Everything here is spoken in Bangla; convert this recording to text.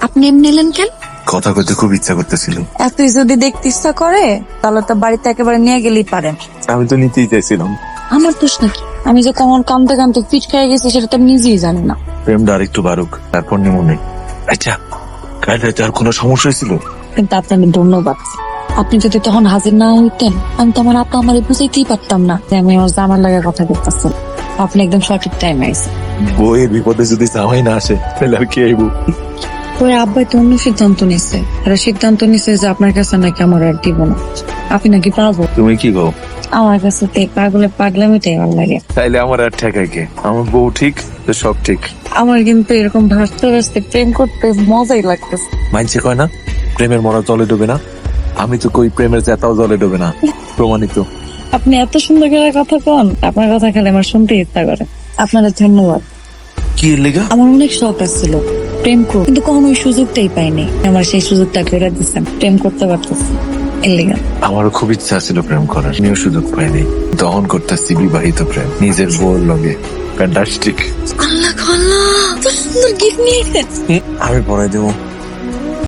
আপনি এমনি এলেন কেন? কথা কইতে খুব ইচ্ছা করতেছিল। এতই যদি দেখতে ইচ্ছা করে তাহলে তো বাড়িতে একেবারে নিয়ে গেলেই পারেন। আমি তো নিতেই চাইছিলাম। আমার দোষ নাকি? আমি যে কখন কামতে কামতে পিচ খেয়ে গেছি সেটা তো আমি নিজেই জানি না। প্রেমটা আর একটু বাড়ুক, তারপর নিমনে। আচ্ছা, কালকে আর কোনো সমস্যা হয়েছিল? কিন্তু আপনাকে ধন্যবাদ। আপনি যদি তখন হাজির না হইতেন আমি তো আমার আপা আমারে বুঝাইতেই পারতাম না যে আমি আমার জামার লাগে কথা বলতেছি। আপনি একদম সঠিক টাইমে আইছেন। বইয়ের বিপদে যদি জামাই না আসে তাহলে আর কি আইব? ওই আব্বাই তো অন্য সিদ্ধান্ত নিচ্ছে। এরা সিদ্ধান্ত নিচ্ছে যে আপনার কাছে নাকি আমার আর দিব না, আপনি নাকি পাবো। তুমি কি গো? আমার কাছে তো এই পাগলের পাগলামিটাই ভালো লাগে। তাইলে আমার আর ঠেকাই কে? আমার বউ ঠিক তো সব ঠিক। আমার কিন্তু এরকম ভাসতে ভাসতে প্রেম করতে মজাই লাগতেছে। মাইনছে কয় না প্রেমের মরা জলে ডুবে না? আমি তো কই প্রেমের চেতাও জলে ডুবে না, প্রমাণিত। আপনি এত সুন্দর করে কথা কন, আপনার কথা খেলে আমার শুনতে ইচ্ছা করে। আপনাদের ধন্যবাদ। কি এর লেগা? আমার অনেক শখ ছিল প্রেম করব, কিন্তু কখনো ওই সুযোগটাই পাইনি। আমার সেই সুযোগটা করে দিচ্ছেন, প্রেম করতে পারতেছি এর লেগা। আমারও খুব ইচ্ছা ছিল প্রেম করার, আমিও সুযোগ পাইনি। দহন করতেছি বিবাহিত প্রেম নিজের বউর লগে। ফ্যান্টাস্টিক। আল্লাহ আল্লাহ, এত সুন্দর গিফট নিয়ে আমি পড়াই দেবো।